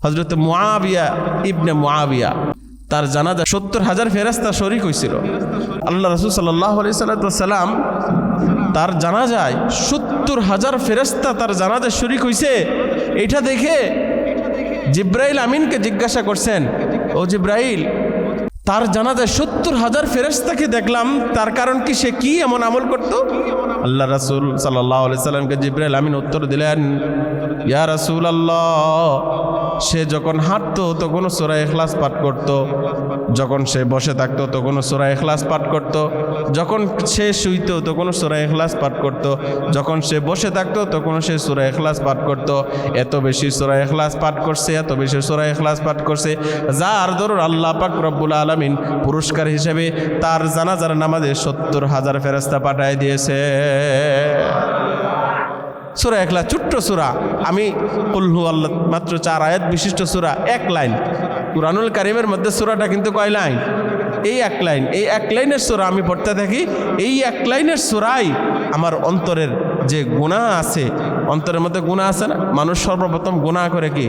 হযরত মুআবিয়া ইবনে মুআবিয়া তার জানাজা ৭০,০০০ ফেরেশতা শরীক হয়েছিল। আল্লাহ রাসূল সাল্লাল্লাহু আলাইহি সাল্লাম তার জানাজায় ৭০,০০০ ফেরেশতা তার জানাজায় শরীক হয়েছে। এটা দেখে জিব্রাইল আমিনকে জিজ্ঞাসা করছেন, ও জিব্রাইল, তার জানাজায় ৭০,০০০ ফেরেশতাকে দেখলাম, তার কারণ কি? সে কি এমন আমল করত? আল্লাহ রাসূল সাল্লাল্লাহু আলাইহি সাল্লামকে জিব্রাইল আমিন উত্তর দিলেন, ইয়া রাসূলুল্লাহ, সে যখন হাঁটতো তখনও সূরা ইখলাস পাঠ করত, যখন সে বসে থাকতো তখনও সূরা ইখলাস পাঠ করত, যখন সে শুইতো তখনও সূরা ইখলাস পাঠ করত, যখন সে বসে থাকতো তখনও সে সূরা ইখলাস পাঠ করত। এত বেশি সূরা ইখলাস পাঠ করছে, এত বেশি সূরা ইখলাস পাঠ করছে, যার দরুন আল্লাহ পাক রব্বুল আলামিন পুরস্কার হিসেবে তার জানাজার নামাজে ৭০,০০০ ফেরেশতা পাঠায় দিয়েছে। সূরা ইখলাস ছোট্ট সূরা, আমি কুল হু আল্লাহ মাত্র 4 আয়াত বিশিষ্ট সূরা, 1 লাইন। কুরআনুল কারীমের মধ্যে সূরাটা কিন্তু কয় লাইন? এই 1 লাইন। এই 1 লাইনের সূরা আমি পড়তে থাকি। এই 1 লাইনের সূরাই আমার অন্তরের যে গুনাহ আছে, অন্তরের মধ্যে গুনাহ আছে না, মানুষ সর্বপ্রথম গুনাহ করে কি?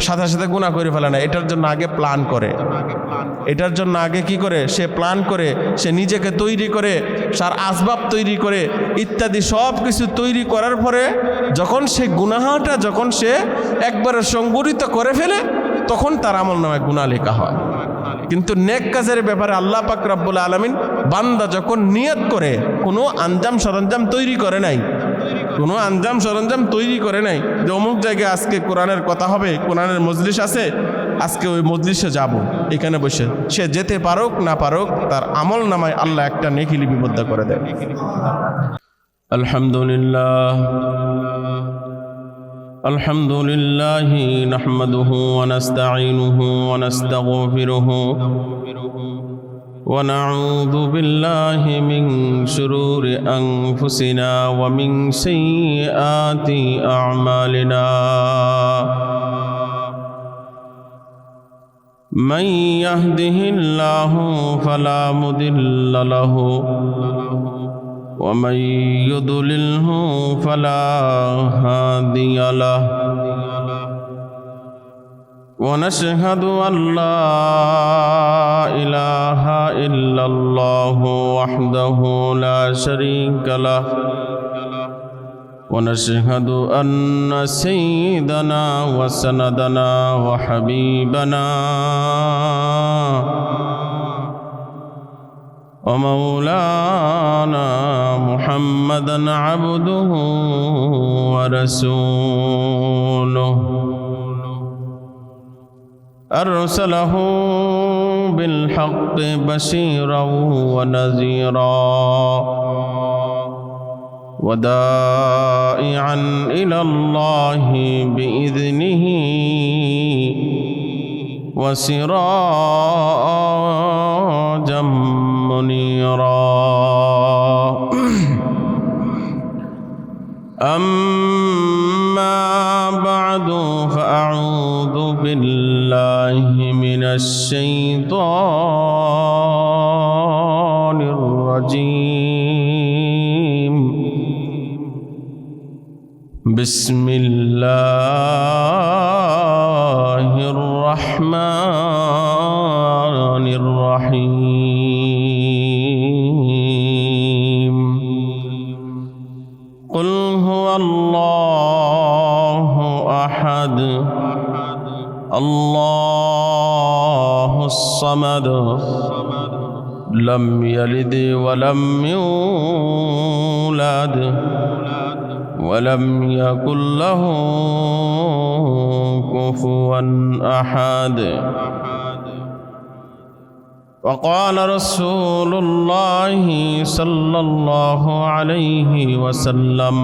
সাথে সাথে গুনাহ করে ফেলে না, এটার জন্য আগে প্ল্যান করে। এটার জন্য আগে কি করে? সে প্ল্যান করে, সে নিজেকে তৈরি করে, সার আসবাব তৈরি করে, ইত্যাদি সব কিছু তৈরি করার পরে যখন সে গুনাহটা যখন সে একবারে সংগঠিত করে ফেলে, তখন তার আমলনামায় গুনাহ লেখা হয়। কিন্তু নেক কাজের ব্যাপারে আল্লাহ পাক রব্বুল আলামিন বান্দা যখন নিয়ত করে, কোনো আঞ্জাম সরঞ্জাম তৈরি করে নাই, কোনো আঞ্জাম সরঞ্জাম তৈরি করে নাই যে অমুক জায়গায় আজকে কোরআনের কথা হবে, কোরআনের মজলিস আছে, আজকে ওই মজলিসে যাব, এখানে বসে সে যেতে পারুক না পারুক, তার আমল নামায় আল্লাহ একটা নেকি লিপিবদ্ধ করে দেয়। আলহামদুলিল্লাহ আলহামদুলিল্লাহি নাহমাদুহু ওয়া নাস্তাঈনুহু ওয়া নাস্তাগফিরুহু ونعوذ بالله من شرور أنفسنا ومن سيئات أعمالنا من يهده الله فلا مضل له ومن يضلله فلا هادي له ونشهد أن لا إله إلا الله وحده لا شريك له ونشهد أن سيدنا وسندنا وحبيبنا ومولانا محمدا عبده ورسوله أرسله بالحق بشيرا ونذيرا ودائعا إلى الله بإذنه وسراجا منيرا أما بعد فأعوذ بالله من الشيطان الرجيم بسم الله الرحمن الرحيم قل هو الله أحد الله الصمد لم يلد ولم يولد ولم يكن له كفوا أحد وقال رسول الله صلى الله عليه وسلم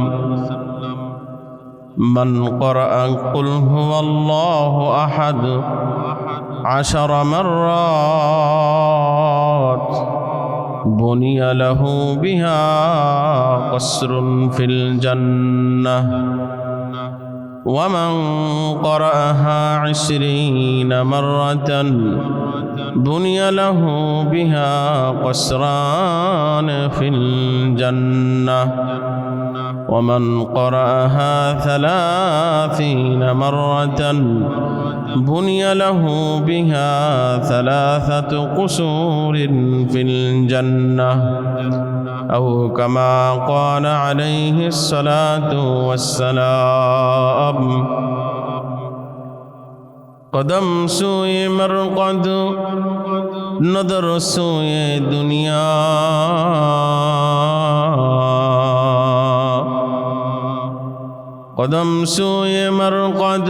من قرأ قل هو الله أحد 10 مرات بني له بها قصر في الجنة ومن قرأها 20 مرة بني له بها قصران في الجنة ومن قرأها 30 مرة بني له بها 3 قصور في الجنة أو كما قال عليه الصلاة والسلام قدم سوئ مرقد نظر سوئ دنیا قدم سوئ مرقد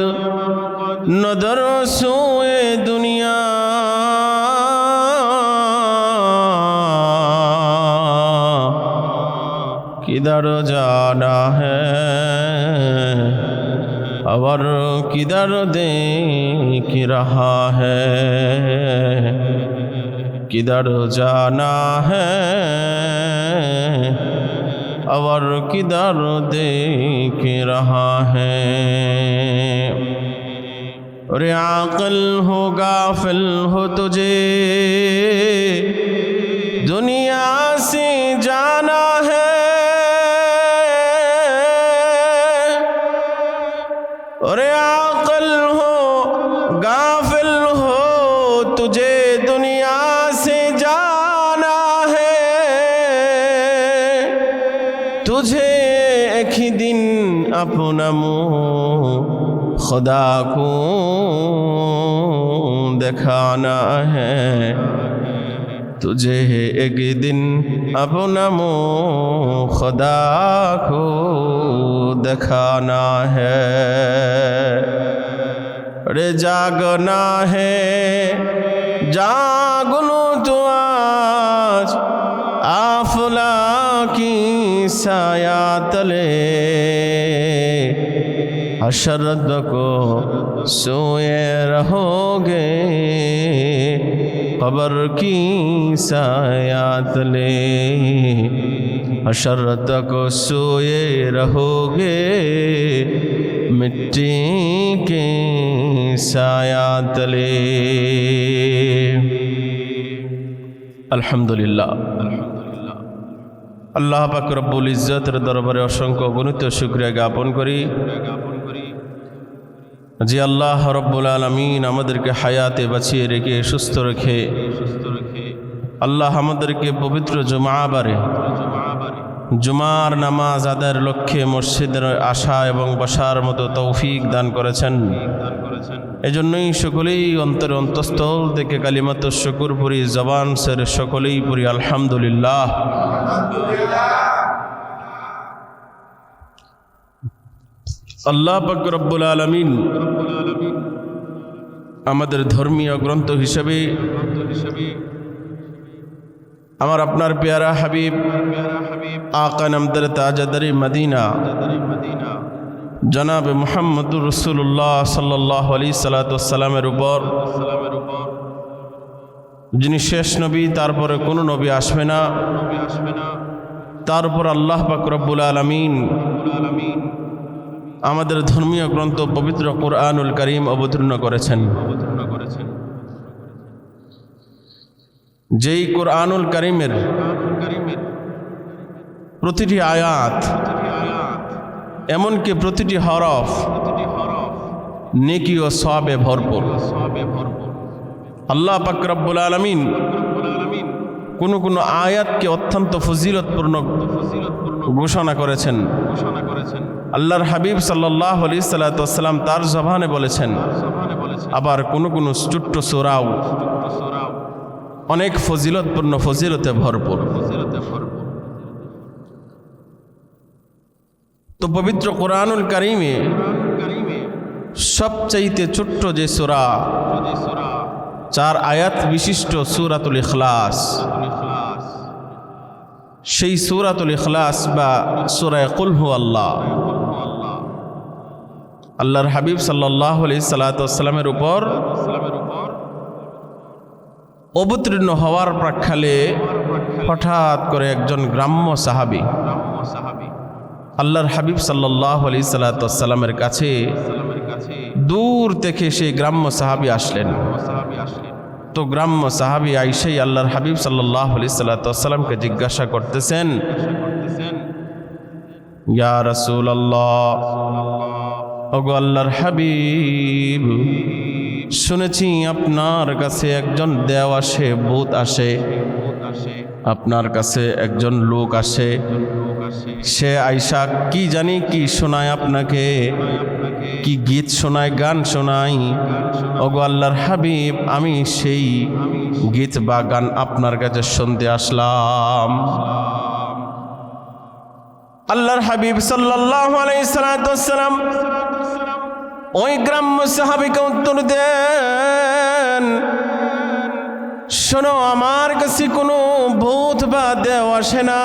نظر سوئ دنیا किधर जाना है और किधर देख रहा है किधर जाना है और किधर देख रहा है अरे आकल हो गाफिल हो तुझे दुनिया से जाना है अरे आकल हो गाफिल हो तुझे दुनिया से जाना है तुझे एक ही दिन अपना मुँह खुदा को दिखाना है तुझे एक दिन अपना मुँह खुदा को दिखाना है अरे जागना है जाग लो तो आज आफला की साया तले हशरत को सोए रहोगे कब्र की साया तले हशरत को सोए रहोगे मिट्टी के साया तले अल्हम्दुलिल्लाह अल्लाह पाक रब्बुल इज्जतेर दरबारे असंख्य गणित शुक्रिया ज्ञापन करी जी अल्लाह रब्बुल आलमीन आमादेरके हायाते बाँचिए रेखे सुस्थ रेखे अल्लाह आमादेरके पवित्र जुमाबारे जुमार नामाज आदाয়ের লক্ষ্যে মসজিদের আসা এবং বসার মতো তৌফিক দান করেছেন এজন্যই সকলেই অন্তরে অন্তঃস্থল থেকে কালিমাতুশ শুকর পড়ি জবান ছেড়ে সকলেই পড়ি আলহামদুলিল্লাহ আল্লাহ পাক রব্বুল আলামিন আমাদের ধর্মীয় গ্রন্থ হিসেবে আমার আপনার প্যারা হাবিব আকা নামদার তাজাদারি মদিনা জনাব মুহাম্মদুর রাসূলুল্লাহ সাল্লাল্লাহু আলাইহি সাল্লামের উপর যিনি শেষ নবী তারপরে কোনো নবী আসবে না তারপর আল্লাহ পাক রব্বুল আলামিন আমাদের ধর্মীয় গ্রন্থ পবিত্র কুরআনুল কারীম অবতীর্ণ করেছেন যেই কুরআনুল কারীমের প্রতিটি আয়াত এমনকি প্রতিটি হরফ নেকি ও সওয়াবে ভরপুর আল্লাহ পাক রব্বুল আলামিন কোন কোন আয়াতকে অত্যন্ত ফজিলতপূর্ণ ঘোষণা করেছেন আল্লাহর হাবিব সাল্লাল্লাহু আলাইহি সাল্লাম তার জবানে বলেছেন আবার কোন কোন ছোট্ট সূরাও অনেক ফজিলতপূর্ণ ফজিলতে ভরপুর তো পবিত্র কুরআনুল কারীমে সবচাইতে ছোট্ট যে সূরা 4 আয়াত বিশিষ্ট সূরাতুল ইখলাস সেই সূরাতুল ইখলাস বা সূরা কুল হুয়াল্লাহ আল্লাহর হাবিব সাল্লাল্লাহু আলাইহি সাল্লামের উপর অবতীর্ণ হওয়ার প্রাক্কালে হঠাৎ করে একজন গ্রাম্য সাহাবী আল্লাহর হাবিব সাল্লাল্লাহু আলাইহি সাল্লামের কাছে দূর থেকে সেই গ্রাম্য সাহাবী আসলেন তো গ্রাম্য সাহাবী আইসাই আল্লাহর হাবিব সাল্লাল্লাহু আলাইহি সাল্লামকে জিজ্ঞাসা করতেছেন ইয়া রাসূলুল্লাহ, ওগো আল্লাহর হাবিব, শুনেছি আপনার কাছে একজন দেও আসে, ভূত আসে, আপনার কাছে একজন লোক আসে, সে আইসা কি জানি কি শোনায় আপনাকে, কি গীত শোনায়, গান শোনায়। ওগো আল্লাহর হাবিব, আমি সেই গীত বা গান আপনার কাছে শুনতে আসলাম। আল্লাহর হাবিব সাল্লাল্লাহু আলাইহি সাল্লাম ওই গ্রাম্য সাহাবীকে উত্তর দেন, শোনো, আমার কাছে কোনো ভূত বা দেও আসে না,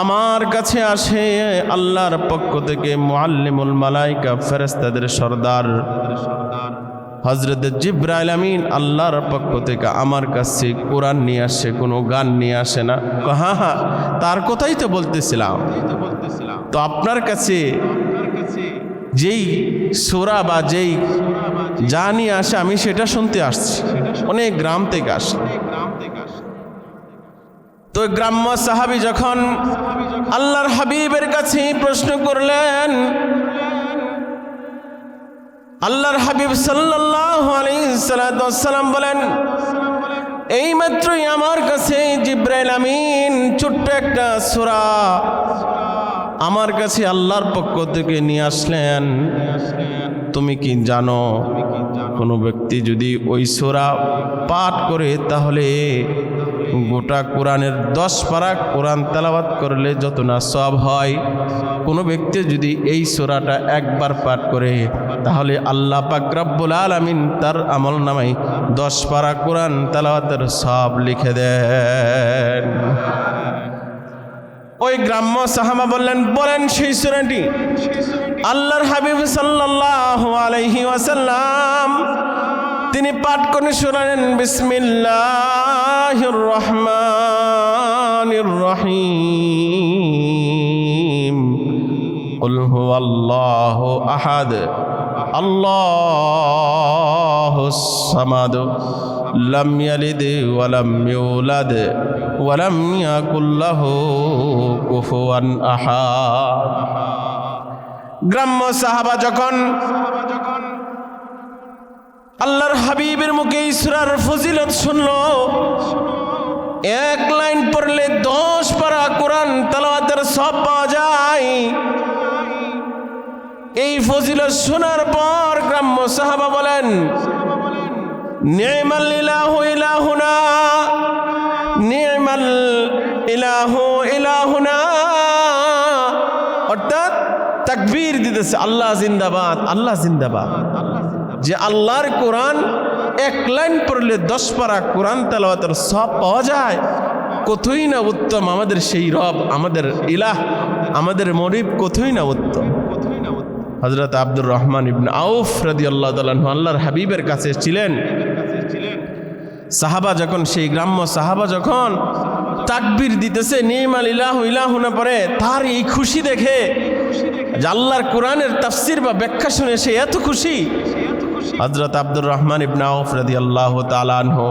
আমার কাছে আসে আল্লাহর পক্ষ থেকে মুআল্লিমুল মালাইকা, ফেরেশতাদের সর্দার হযরত জিবরাইল আমিন আল্লাহর পক্ষ থেকে আমার কাছে কোরআন নিয়ে আসে, কোনো গান নিয়ে আসে না। হ্যাঁ হ্যাঁ, তার কথাই তো বলতেছিলাম। তো আপনার কাছে যেই সূরা বা যেই যা নিয়ে আসে আমি সেটা শুনতে আসছি, অনেক গ্রাম থেকে আসে। তো গ্রাম্য সাহাবী যখন আল্লাহর হাবিবের কাছে প্রশ্ন করলেন, আল্লাহর হাবিব সাল্লাল্লাহু আলাইহি সাল্লাম বলেন, এই মাত্রই আমার কাছে জিবরাইল আমিন ছোট্ট একটা সূরা আমার কাছে আল্লাহর পক্ষ থেকে নিয়ে আসলেন। তুমি কি জানো, কোনো ব্যক্তি যদি ওই সূরা পাঠ করে তাহলে গোটা কোরআনের 10 পারা কোরআন তেলাওয়াত করলে যত না সওয়াব হয়, কোনো ব্যক্তি যদি এই সূরাটা একবার পাঠ করে তাহলে আল্লাহ পাক রব্বুল আলামিন তার আমলনামায় 10 পারা কোরআন তেলাওয়াতের সওয়াব লিখে দেন। ওই গ্রাম্য সাহাবা বললেন, বলেন সেই সূরাটি। আল্লাহর হাবিব সাল্লাল্লাহু আলাইহি ওয়াসাল্লাম তিনি পাঠ করে শোনালেন, বিসমিল্লাহির রহমানির রহিম, কুল হুয়াল্লাহু আহাদ, আল্লাহুস সামাদ, লাম ইয়ালিদ ওয়া লাম ইউলাদ ওয়া লাম ইয়াকুল লাহু কুফুয়ান আহাদ। গ্রাম্য সাহাবা যখন আল্লাহর হাবিবের মুখে এই সূরার ফজিলত শুনলো, এক লাইন পড়লে 10 পারা কোরআন তেলাওয়াতের সওয়াব পাওয়া যায়, এই ফজিলত শোনার পর গ্রাম্য সাহাবা বলেন, নি'মাল ইলাহু ইলাহুনা, নি'মাল ইলাহু ইলাহুনা, অর্থাৎ তাকবীর দিতেছে, আল্লাহ জিন্দাবাদ, আল্লাহ জিন্দাবাদ। যে আল্লাহর কোরআন এক লাইন পড়লে 10 পারা কোরআন তেলাওয়াতের সওয়াব পাওয়া যায়, কতই না উত্তম আমাদের সেই রব, আমাদের ইলাহ, আমাদের মরিব, কতই না উত্তম। হযরত আব্দুর রহমান ইবনে আউফ রাদিয়াল্লাহু তাআলা আনহু আল্লাহর হাবিবের কাছে ছিলেন। সাহাবা যখন, সেই গ্রাম্য সাহাবা যখন তাকবীর দিতেছে, নি'মাল ইলাহু ইলাহুনা পরে, তার এই খুশি দেখে, যে আল্লাহর কোরআনের তাফসীর বা ব্যাখ্যা শুনে সে এত খুশি। হযরত আব্দুর রহমান ইবনে আউফ রাদিয়াল্লাহু তাআলা আনহু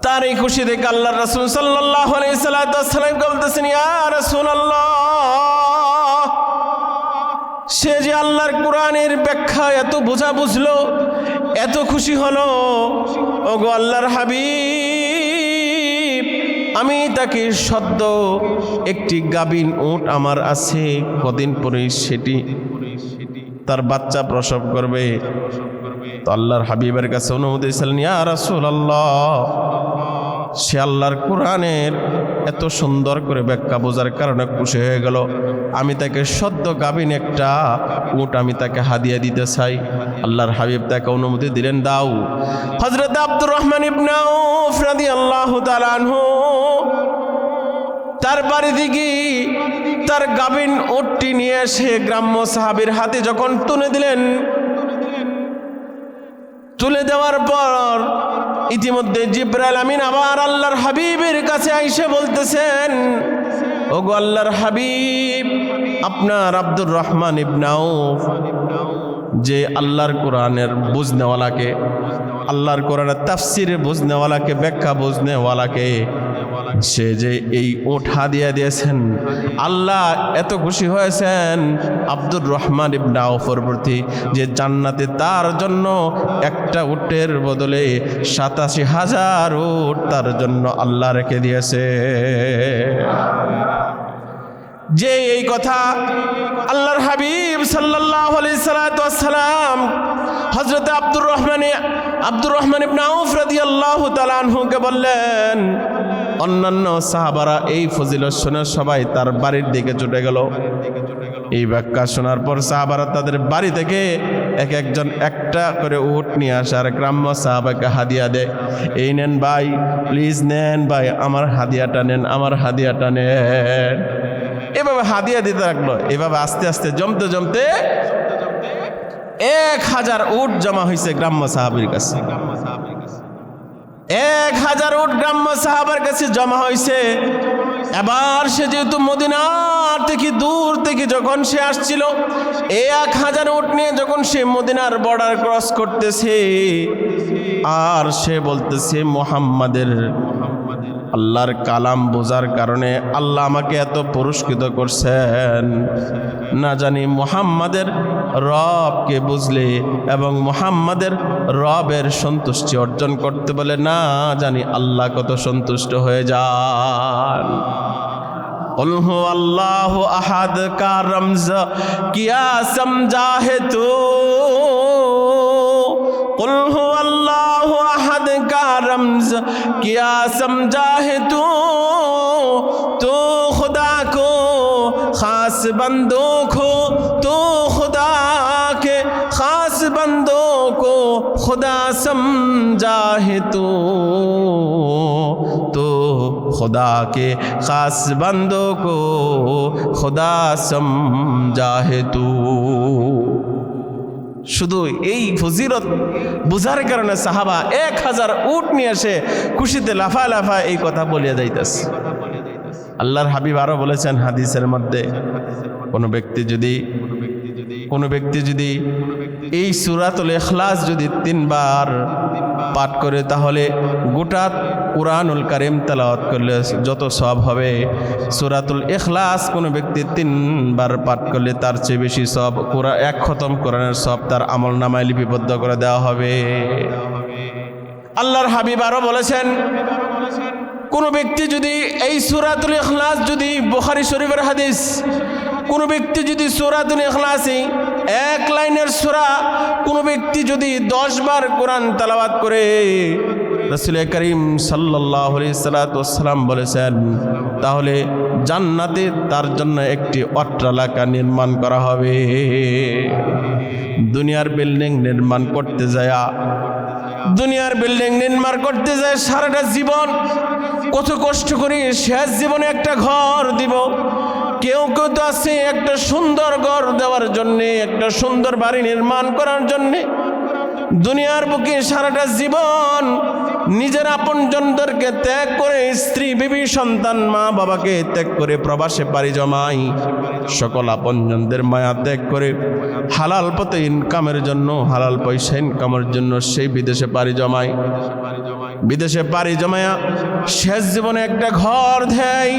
তার এই খুশি দেখে আল্লাহর রাসূল সাল্লাল্লাহু আলাইহি সাল্লাম বলতেছেন, ইয়া রাসূলুল্লাহ, সে যে আল্লাহর কোরআনের ব্যাখ্যা এত বোঝা বুঝলো, এত খুশি হলো, ওগো আল্লাহর হাবিব, আমি তাকে সদ্য একটি গাভীন উট আমার আছে, কদিন পরে সেটি তার বাচ্চা প্রসব করবে। তো আল্লাহর হাবিবের কাছে অনুমতি ছিলেন, ইয়া রাসূলুল্লাহ, সে আল্লাহর কোরআনের এত সুন্দর করে ব্যাখ্যা বোঝার কারণে খুশি হয়ে গেল, আমি তাকে সদ্য গাভীন একটা উট আমি তাকে হাদিয়া দিতে চাই। আল্লাহর হাবিব তাকে অনুমতি দিলেন, দাও। হযরত আব্দুর রহমান ইবনে আউফ রাদিয়াল্লাহু তাআলা আনহু তার বাড়ি থেকে তার গাভীন উটটি নিয়ে এসে গ্রাম্য সাহাবীর হাতে যখন তুলে দিলেন, তুলে দেওয়ার পর ইতিমধ্যে জিবরাইল আমিন আবার আল্লাহর হাবিবের কাছে আইসে বলতেছেন, ওগো আল্লাহর হাবিব, আপনার আব্দুর রহমান ইবনে আউফ যে আল্লাহর কোরআনের বুঝনেওয়ালাকে, আল্লাহর কোরআনের তাফসিরে বুঝনেওয়ালাকে, ব্যাখ্যা বুঝনেওয়ালাকে সে যে এই উট হাদিয়া দিয়েছেন, আল্লাহ এত খুশি হয়েছেন আব্দুর রহমান ইবনে আওফের প্রতি যে জান্নাতে তার জন্য একটা উটের বদলে 87,000 উট তার জন্য আল্লাহ রেখে দিয়েছে। যে এই কথা আল্লাহর হাবিব সাল্লাল্লাহু আলাইহি সাল্লাম হযরত আব্দুর রহমান ইবনে আওফ রাদিয়াল্লাহু তাআলা আনহুকে বললেন, অন্যান্য সাহাবারা এই ফজিলত শুনে সবাই তার বাড়ির দিকে ছুটে গেল। এই ব্যাখ্যা শোনার পর সাহাবারা তাদের বাড়ি থেকে এক একজন একটা করে উট নিয়ে আসার গ্রাম্য সাহাবাকে হাদিয়া দেয়। এই নেন ভাই, প্লিজ নেন ভাই, আমার হাদিয়াটা নেন, আমার হাদিয়াটা নেন। এভাবে হাদিয়া দিতে লাগলো। এভাবে আস্তে আস্তে জমতে জমতে 1000 উট জমা হয়েছে গ্রাম্য সাহাবীর কাছে। 1000 উট গ্রাম্য সাহাবার কাছে জমা হয়েছে। এবার সে যেহেতু মদিনার থেকে দূর থেকে যখন সে আসছিল, 1000 উট নিয়ে যখন সে মদিনার বর্ডার ক্রস করতেছে, আর সে বলতেছে মুহাম্মাদের আল্লাহর কালাম বোঝার কারণে আল্লাহ আমাকে এত পুরস্কৃত করছেন, না জানি মুহাম্মাদের রবকে বুঝলে এবং মুহাম্মাদের রবের সন্তুষ্টি অর্জন করতে বলে না জানি আল্লাহ কত সন্তুষ্ট হয়ে যান। কুল হু আল্লাহু আহাদ কা রমজ কিয়া সমঝা হে তু, কুল হু আল্লাহু আহাদ কা রমজ কিয়া সমঝা হে তু, তো খুদা কো খাস বন্দো কো, তো খুদা के खास बंदों को खुदा समझा है तो खुदा के खास बंदों को खुदा समझा है तू। শুধু এই ফজিলত বুঝার কারণে সাহাবা 1000 উট নিয়ে এসে খুশিতে লাফা লাফা এই কথা বলিয়া যাইতেছে। আল্লাহর হাবিব আরো বলেছেন হাদিসের মধ্যে, কোনো ব্যক্তি যদি এই সূরাতুল ইখলাস যদি 3 বার পাঠ করে, তাহলে গোটা কুরআনুল কারীম তেলাওয়াত করলে যত সওয়াব হবে, সূরাতুল ইখলাস কোনো ব্যক্তি 3 বার পাঠ করলে তার চেয়ে বেশি সওয়াব, এক খতম কোরআনের সওয়াব তার আমলনামায় লিপিবদ্ধ করে দেওয়া হবে। আল্লাহর হাবিব আরো বলেছেন, কোনো ব্যক্তি যদি এই সূরাতুল ইখলাস, যদি বুখারী শরীফের হাদিস, কোনো ব্যক্তি যদি সূরাতুল ইখলাসে 1 লাইনের সূরা কোনো ব্যক্তি যদি 10 বার কোরআন তেলাওয়াত করে, রাসূল করিম সাল্লাল্লাহু আলাইহি ওয়াসাল্লাম বলেছেন, তাহলে জান্নাতে তার জন্য একটি অট্টালিকা নির্মাণ করা হবে। দুনিয়ার বিল্ডিং নির্মাণ করতে যায় সারাটা জীবন কত কষ্ট করি, শেষ জীবনে একটা ঘর দিব। কেউ কেউ তো আছে একটা সুন্দর ঘর দেওয়ার জন্যে, একটা সুন্দর বাড়ি নির্মাণ করার জন্যে দুনিয়ার বুকে সারাটা জীবন নিজের আপনজনদেরকে ত্যাগ করে, স্ত্রী বিবি সন্তান মা বাবাকে ত্যাগ করে প্রবাসে পাড়ি জমাই, সকল আপনজনদের মায়া ত্যাগ করে হালাল পথে ইনকামের জন্য, হালাল পয়সা ইনকামের জন্য সেই বিদেশে পাড়ি জমায়া শেষ জীবনে একটা ঘর দেয়।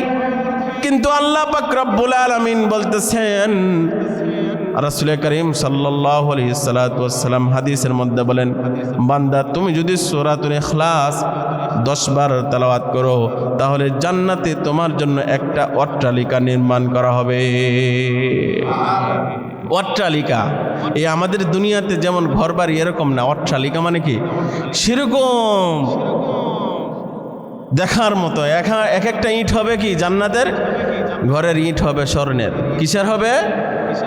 কিন্তু আল্লাহ পাক রব্বুল আলামিন বলতেছেন, রাসূল করিম সাল্লাল্লাহু আলাইহি ওয়াসাল্লাম হাদিসের মধ্যে বলেন, বান্দা তুমি যদি সূরাতুল ইখলাস 10 বার তেলাওয়াত করো, তাহলে জান্নাতে তোমার জন্য একটা অট্টালিকা নির্মাণ করা হবে। অট্টালিকা, এই আমাদের দুনিয়াতে যেমন ঘর বাড়ি এরকম না, অট্টালিকা মানে কি সেরকম দেখার মতো। এক একটা ইট হবে কি জান্নাতের ঘরের ইট হবে স্বর্ণের। কিসের হবে?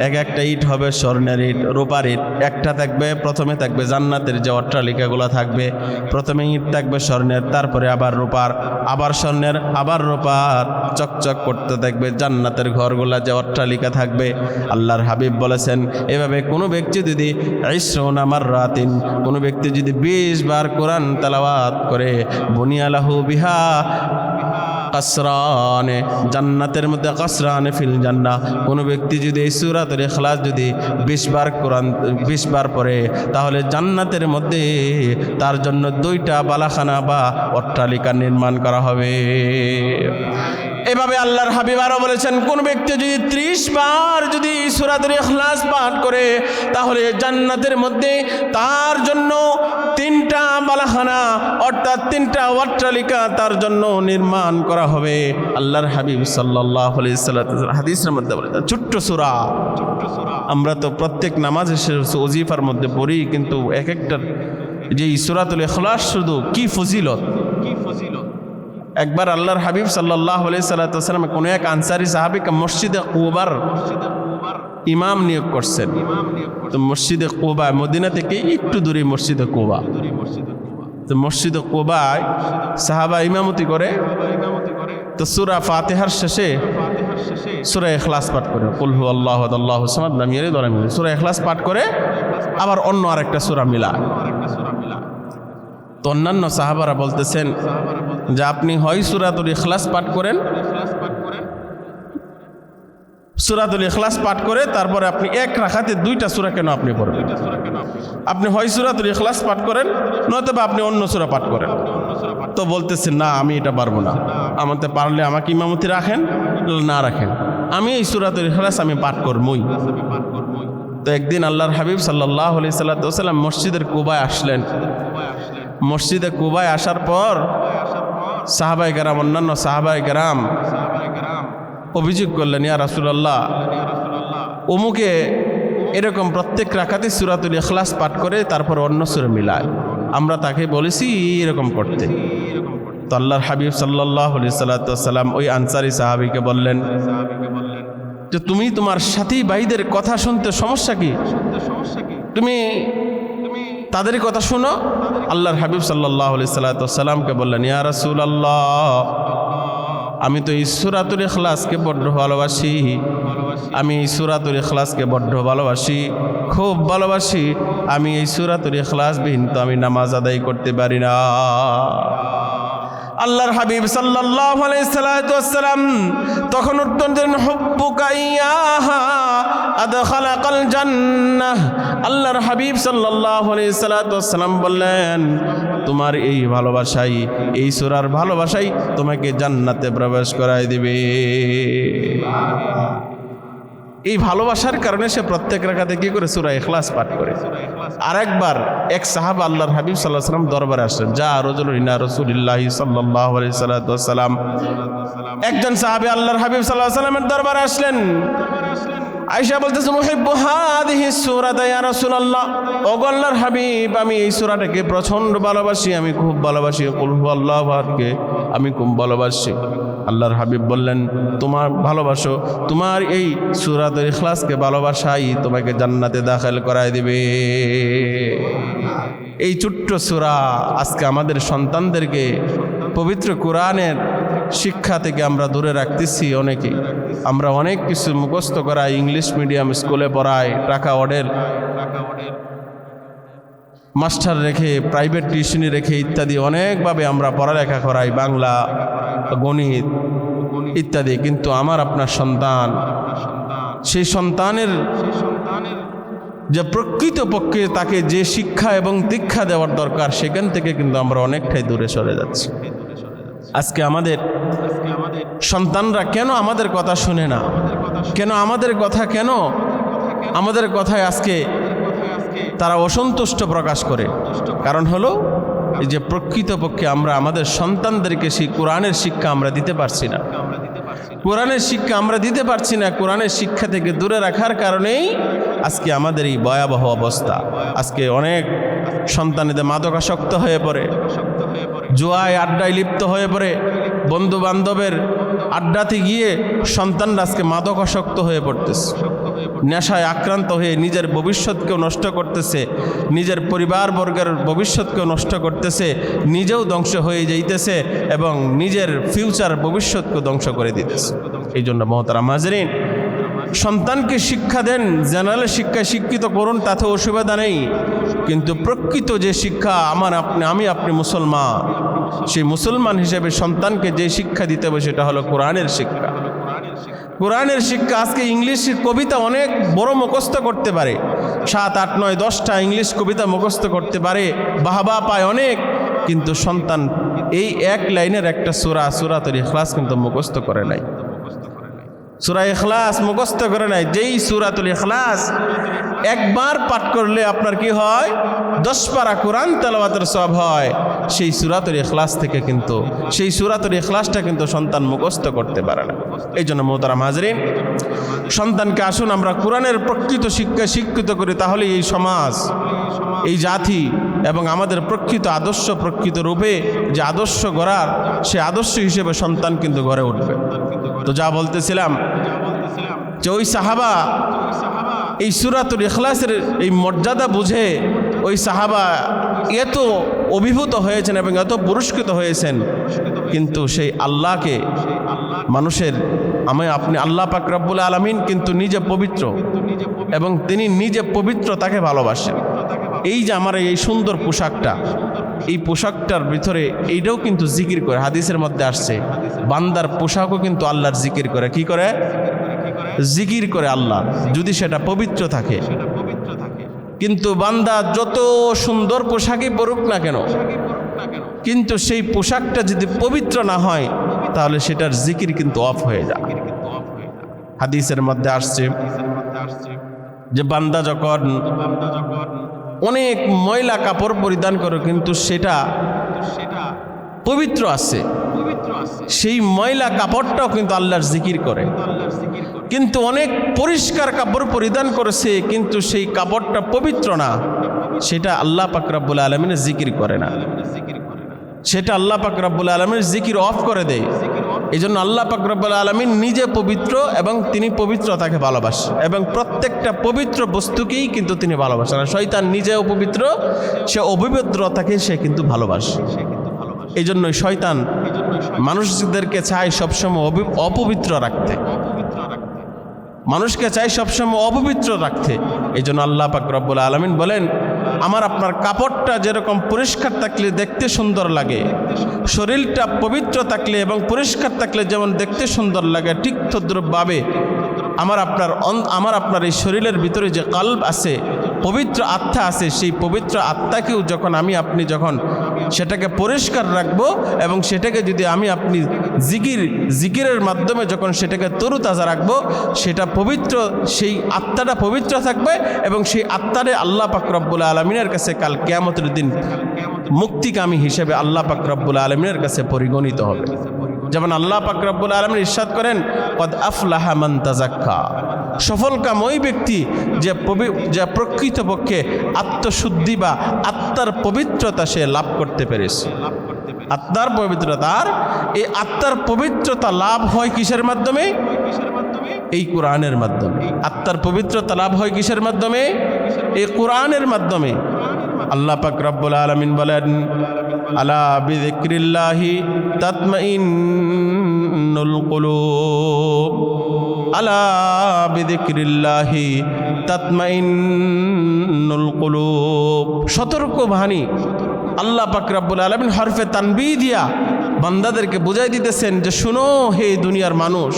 এক একটা ইট হবে স্বর্ণের ইট, রূপার ইট। একটা থাকবে, প্রথমে থাকবে জান্নাতের যে অট্টালিকাগুলো থাকবে, প্রথমে ইট থাকবে স্বর্ণের, তারপরে আবার রূপার, আবার স্বর্ণের, আবার রূপার, চকচক করতে থাকবে জান্নাতের ঘরগুলা, যে অট্টালিকা থাকবে। আল্লাহর হাবিব বলেছেন, এভাবে কোনো ব্যক্তি যদি 20 মাররাতিন, কোনো ব্যক্তি যদি 20 বার কোরআন তেলাওয়াত করে, বুনিয়ালাহু বিহা কাসরানে, জান্নাতের মধ্যে কাসরানে ফিল জান্নাহ। কোনো ব্যক্তি যদি এই সূরাতুল ইখলাস যদি 20 বার কোরআন 20 বার পড়ে, তাহলে জান্নাতের মধ্যে তার জন্য 2টা বালাখানা বা অট্টালিকা নির্মাণ করা হবে। এভাবে আল্লাহর হাবিব আরও বলেছেন, কোন ব্যক্তি যদি 30 বার যদি সূরাতুল ইখলাস পাঠ করে, তাহলে জান্নাতের মধ্যে তার জন্য 3টা বালাখানা অর্থাৎ 3টা অট্টালিকা তার জন্য নির্মাণ করা হবে। আল্লাহর হাবিব সাল্লাল্লাহু আলাইহি ওয়াসাল্লাম হাদিসের মধ্যে বলেছেন, ছোট্ট সূরা। আমরা তো প্রত্যেক নামাজে ওজিফার মধ্যে পড়ি, কিন্তু এক একটা যে সূরাতুল ইখলাস শুধু কি ফজিলত। একবার আল্লাহর হাবিব সাল্লাল্লাহু আলাইহি ওয়াসাল্লাম কোনো এক আনসারী সাহাবীকে মসজিদে কুবার ইমাম নিয়োগ করছেন। তো মসজিদে কুবা মদিনা থেকে একটু দূরে মসজিদে কুবা। তো মসজিদে কুবায় সাহাবা ইমামতি করে। তো সূরা ফাতিহার শেষে সূরা ইখলাস পাঠ করে, কুল হু আল্লাহু আহাদ আল্লাহুস সামাদ লাম ইয়ালিদ ওয়া লাম ইউলাদ, সূরা ইখলাস পাঠ করে আবার অন্য আরেকটা সূরা মিলায়। তো অন্যান্য সাহাবারা বলতেছেন যে আপনি হয় সূরাতুল ইখলাস পাঠ করেন, সূরাতুল ইখলাস পাঠ করে তারপরে আপনি এক রাকাতে 2টা সূরা কেন আপনি পড়বেন? আপনি হয় সূরাতুল ইখলাস পাঠ করেন, নয়তো বা আপনি অন্য সূরা পাঠ করেন। তো বলতেছেন, না আমি এটা পারবো না, আমাকে পারলে আমাকে ইমামতি রাখেন, না রাখেন, আমি এই সূরাতুল ইখলাস আমি পাঠ করবই। তো একদিন আল্লাহর হাবিব সাল্লাল্লাহু আলাইহি ওয়াসাল্লাম মসজিদের কুবায় আসলেন। মসজিদে কুবায় আসার পর সাহাবায়ে কেরাম, অন্যান্য সাহাবায়ে কেরাম অভিযোগ করলেন, ইয়া রাসূলুল্লাহ, অমুকে এরকম প্রত্যেক রাকাতে সূরাতুল ইখলাস পাঠ করে তারপর অন্য সূরা মিলায়, আমরা তাকে বলেছি এরকম করতে। তো আল্লাহর হাবিব সাল্লাল্লাহু আলাইহি ওয়াসাল্লাম ওই আনসারী সাহাবীকে বললেন যে তুমি তোমার সাথী ভাইদের কথা শুনতে সমস্যা কি? তুমি তাদের কথা শুনো। আল্লাহর হাবিব সাল্লাল্লাহু আলাইহি ওয়াসাল্লামকে বললেন, ইয়া রাসূলুল্লাহ, আমি তো এই সূরাতুল ইখলাসকে বড্ড ভালোবাসি, আমি এই সূরাতুল ইখলাসকে বড্ড ভালোবাসি, খুব ভালোবাসি। আমি এই সূরাতুল ইখলাস বিহীন তো আমি নামাজ আদায় করতে পারি না। আল্লাহর হাবিব সাল্লাল্লাহু আলাইহি ওয়াসাল্লাম তখন উত্তর দিলেন, হুব্বুকা ইয়াহা আদখালাকাল জান্নাহ। আল্লাহর হাবিব সাল্লাল্লাহু আলাইহি ওয়াসাল্লাম বললেন, তোমার এই ভালোবাসাই, এই সূরার ভালোবাসাই তোমাকে জান্নাতে প্রবেশ করায় দিবে। এই ভালোবাসার কারণে সে প্রত্যেক রাকাতে কি করে সূরা ইখলাস পাঠ করে। আরেকবার এক সাহাবা আল্লাহর হাবিব সাল্লাল্লাহু আলাইহি ওয়াসাল্লাম দরবারে আসলেন, যা রাজুলুন ইলা রাসূলিল্লাহি সাল্লাল্লাহু আলাইহি ওয়াসাল্লাম। একজন সাহাবী আল্লাহর হাবিব সাল্লাল্লাহু আলাইহি ওয়াসাল্লামের দরবারে আসলেন। আয়েশা বলতেছেন, মুহিব্বু হাদিহি সূরাতা ইয়া রাসূলুল্লাহ, ওগো আল্লাহর হাবিব, আমি এই সূরাটাকে প্রচন্ড ভালোবাসি, আমি খুব ভালোবাসি, কুল হু আল্লাহু আহাদকে আমি খুব ভালোবাসি। আল্লাহর হাবিব বললেন, তোমার ভালোবাসো, তোমার এই সূরাতুল ইখলাসকে ভালোবাসাই তোমাকে জান্নাতে দাখিল করায় দিবে। এই ছোট্ট সূরা আজকে আমাদের সন্তানদেরকে পবিত্র কোরআনের শিক্ষা থেকে আমরা দূরে রাখতেছি। অনেকেই আমরা অনেক কিছু মুখস্থ করাই, ইংলিশ মিডিয়াম স্কুলে পড়াই, টাকা অর্ডের মাস্টার রেখে, প্রাইভেট টিউশনি রেখে ইত্যাদি অনেকভাবে আমরা পড়ালেখা করাই, বাংলা, গণিত ইত্যাদি। কিন্তু আমার আপনার সন্তান, সেই সন্তানের যে প্রকৃতপক্ষে তাকে যে শিক্ষা এবং দীক্ষা দেওয়ার দরকার, সেখান থেকে কিন্তু আমরা অনেকটাই দূরে সরে যাচ্ছি। আজকে আমাদের সন্তানরা কেন আমাদের কথা শুনে না? কেন আমাদের কথায় আজকে তারা অসন্তুষ্ট প্রকাশ করে? কারণ হলো এই যে প্রকৃতপক্ষে আমরা আমাদের সন্তানদেরকে সেই কোরআনের শিক্ষা আমরা দিতে পারছি না। কোরআনের শিক্ষা আমরা দিতে পারছি না। কোরআনের শিক্ষা থেকে দূরে রাখার কারণেই আজকে আমাদের এই ভয়াবহ অবস্থা। আজকে অনেক সন্তানেদের মাদকাসক্ত হয়ে পড়ে, জুয়ায় আড্ডায় লিপ্ত হয়ে পড়ে, বন্ধু বান্ধবের আড্ডাতে গিয়ে সন্তানরা আজকে মাদকাসক্ত হয়ে পড়তেছে, নেশায় আক্রান্ত হয়ে নিজের ভবিষ্যৎকেও নষ্ট করতেছে, নিজের পরিবারবর্গের ভবিষ্যৎকেও নষ্ট করতেছে, নিজেও ধ্বংস হয়ে যাইতেছে এবং নিজের ফিউচার ভবিষ্যৎকেও ধ্বংস করে দিতেছে। এই জন্য মহতারাম হাজরিন, সন্তানকে শিক্ষা দেন, জেনারেল শিক্ষায় শিক্ষিত করুন, তাতে অসুবিধা নেই। কিন্তু প্রকৃত যে শিক্ষা, আমি আপনি মুসলমান, সেই মুসলমান হিসেবে সন্তানকে যে শিক্ষা দিতে হবে সেটা হলো কোরআনের শিক্ষা। কোরআনের শিক্ষা। আজকে ইংলিশ কবিতা অনেক বড় মুখস্থ করতে পারে, 7, 8, 9, 10টা ইংলিশ কবিতা মুখস্থ করতে পারে, বাহবা পায় অনেক, কিন্তু সন্তান এই এক লাইনের একটা সূরাতুল ইখলাস কিন্তু মুখস্থ করে নাই। সূরা ইখলাস মুখস্থ করে নাই। যেই সূরাতুল ইখলাস একবার পাঠ করলে আপনার কি হয়, 10 পারা কোরআন তেলাওয়াতের সওয়াব হয়। সেই সূরাতুল ইখলাস থেকে কিন্তু সেই সূরাতুল ইখলাসটা কিন্তু সন্তান মুখস্থ করতে পারে না। এই জন্য মোহতারাম হাজরিন, সন্তানকে আসুন আমরা কোরআনের প্রকৃত শিক্ষা শিক্ষিত করি, তাহলে এই সমাজ, এই জাতি এবং আমাদের প্রকৃত আদর্শ, প্রকৃত রূপে যে আদর্শ গড়ার, সে আদর্শ হিসেবে সন্তান কিন্তু গড়ে উঠবে। তো যা বলতেছিলাম যে ওই সাহাবা এই সূরাতুল ইখলাসের এই মর্যাদা বুঝে ওই সাহাবা এত অভিভূত হয়েছেন এবং এত পুরস্কৃত হয়েছেন, কিন্তু সেই আল্লাহকে মানুষের আপনি আল্লাহ পাক রব্বুল আলামিন কিন্তু নিজে পবিত্র এবং তিনি নিজে পবিত্র, তাকে ভালোবাসেন। এই যে আমার এই সুন্দর পোশাকটা, এই পোশাকটার ভিতরে এইটাও কিন্তু জিকির করে। হাদিসের মধ্যে আসছে বান্দার পোশাকও কিন্তু আল্লাহর জিকির করে। কি করে? জিকির করে আল্লাহ, যদি সেটা পবিত্র থাকে। কিন্তু বান্দা যত সুন্দর পোশাকই পরুক না কেন, কিন্তু সেই পোশাকটা যদি পবিত্র না হয় তাহলে সেটার জিকির কিন্তু অফ হয়ে যায়। হাদিসের মধ্যে আসছে যে বান্দা যখন অনেক ময়লা কাপড় পরিধান করে কিন্তু সেটা পবিত্র আছে, সেই ময়লা কাপড়টাও কিন্তু আল্লাহর জিকির করে। কিন্তু অনেক পরিষ্কার কাপড় পরিধান করেছে কিন্তু সেই কাপড়টা পবিত্র না, সেটা আল্লাহ পাক রব্বুল আলামিনের জিকির করে না, সেটা আল্লাহ পাক রব্বুল আলামিনের জিকির অফ করে দেয়। এই জন্য আল্লাহ পাক রব্বুল আলামিন নিজে পবিত্র এবং তিনি পবিত্রতাকে ভালোবাসেন এবং প্রত্যেকটা পবিত্র বস্তুকেই কিন্তু তিনি ভালোবাসেন। আর শয়তান নিজেও পবিত্র, সে অপবিত্রতাকে সে কিন্তু ভালোবাসে। এই জন্যই শয়তান মানুষদেরকে চায় সবসময় অপবিত্র রাখতে, মানুষকে চাই সবসময় অপবিত্র রাখতে। এই জন্য আল্লাহ পাক রব্বুল আলামিন বলেন, আমার আপনার কাপড়টা যেরকম পরিষ্কার থাকলে দেখতে সুন্দর লাগে, শরীরটা পবিত্র থাকলে এবং পরিষ্কার থাকলে যেমন দেখতে সুন্দর লাগে, ঠিক তদ্রূপভাবে আমার আপনার এই শরীরের ভিতরে যে কলব আছে, পবিত্র আত্মা আছে, সেই পবিত্র আত্মাকেও যখন আপনি যখন সেটাকে পরিষ্কার রাখবো এবং সেটাকে যদি আপনি জিকিরের মাধ্যমে যখন সেটাকে তরুতাজা রাখবো, সেটা পবিত্র, সেই আত্মাটা পবিত্র থাকবে এবং সেই আত্মারে আল্লাহ পাক রব্বুল আলামিনের কাছে কাল কিয়ামতের দিন মুক্তিকামী হিসেবে আল্লাহ পাক রব্বুল আলামিনের কাছে পরিগণিত হবে। যেমন আল্লাহ পাক রব্বুল আলামিন ইরশাদ করেন, কদ আফলাহা মান তাযাক্কা, সফলকাম ওই ব্যক্তি যে প্রকৃতপক্ষে আত্মশুদ্ধি বা আত্মার পবিত্রতা সে লাভ করতে পেরেছে। আত্মার পবিত্রতার এই আত্মার পবিত্রতা লাভ হয় কিসের মাধ্যমে? এই কোরআনের মাধ্যমে। আত্মার পবিত্রতা লাভ হয় কিসের মাধ্যমে? এই কোরআনের মাধ্যমে। আল্লাহ পাক রব্বুল আলামিন বলেন, আলা বিযিক্রিল্লাহি তাতমাইন্নুল কুলুব, আলা বিযিক্রিল্লাহি তাতমাইন্নুল কুলুব। সতর্ক বাণী আল্লাহ পাক রব্বুল আলামিন হরফে তানবীহ দিয়া বান্দাদেরকে বুঝাই দিতেছেন যে শুনো হে দুনিয়ার মানুষ,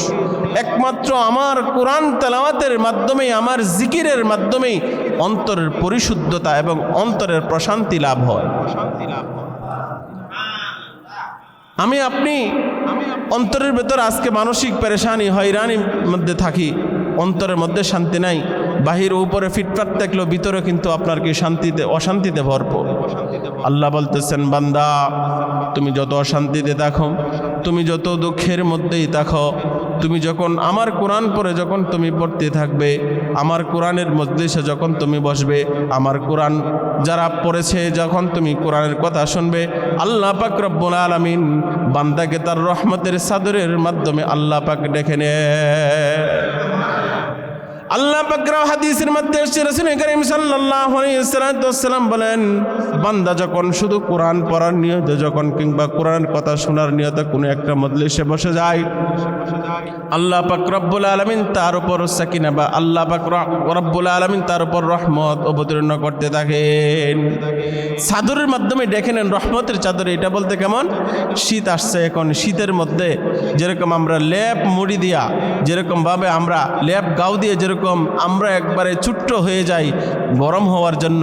একমাত্র আমার কোরআন তেলাওয়াতের মাধ্যমেই, আমার জিকিরের মাধ্যমেই অন্তরের পরিশুদ্ধতা এবং অন্তরের প্রশান্তি লাভ হয়। আপনি অন্তরের ভেতর আজকে মানসিক পেরেশানি, হয়রানির মধ্যে থাকি, অন্তরের মধ্যে শান্তি নাই, বাহির উপরে ফিটফাট থাকলেও ভিতরে কিন্তু আপনার কি অশান্তিতে ভরপুর। আল্লাহ বলতেছেন, বান্দা তুমি যত অশান্তিতে থাকো, তুমি যত দুঃখের মধ্যেই থাকো, তুমি যখন আমার কোরআন পড়ে যখন তুমি পড়তে থাকবে, আমার কোরআনের মজলিসে যখন তুমি বসবে, আমার কোরআন যারা পড়েছে যখন তুমি কোরআনের কথা শুনবে, আল্লাহ পাক রব্বুল আলামিন বান্দাকে তার রহমতের চাদরের মাধ্যমে আল্লাহ পাক ডেকে নেয়। আল্লাহ পাক হাদিসের মধ্যে এসেছে, রাসূল করিম সাল্লাল্লাহু আলাইহি ওয়াসাল্লাম বলেন, বান্দা যখন শুধু কোরআন পড়ার নিয়তে যখন কিংবা কোরআনের কথা শোনার নিয়তে কোনো একটা মজলিসে বসে যায়, আল্লাহ পাক রব্বুল আলামিন তার উপর সাকিনা বা আল্লাহ পাক রব্বুল আলামিন তার উপর রহমত অবতীর্ণ করতে থাকেন। চাদরের মাধ্যমে দেখে নেন রহমতের চাদর। এটা বলতে কেমন, শীত আসছে, এখন শীতের মধ্যে যেরকম আমরা লেপ মুড়ি দিয়া যেরকমভাবে আমরা লেপ গাও দিয়ে যেরকম আমরা একবারে ছোট্ট হয়ে যাই গরম হওয়ার জন্য,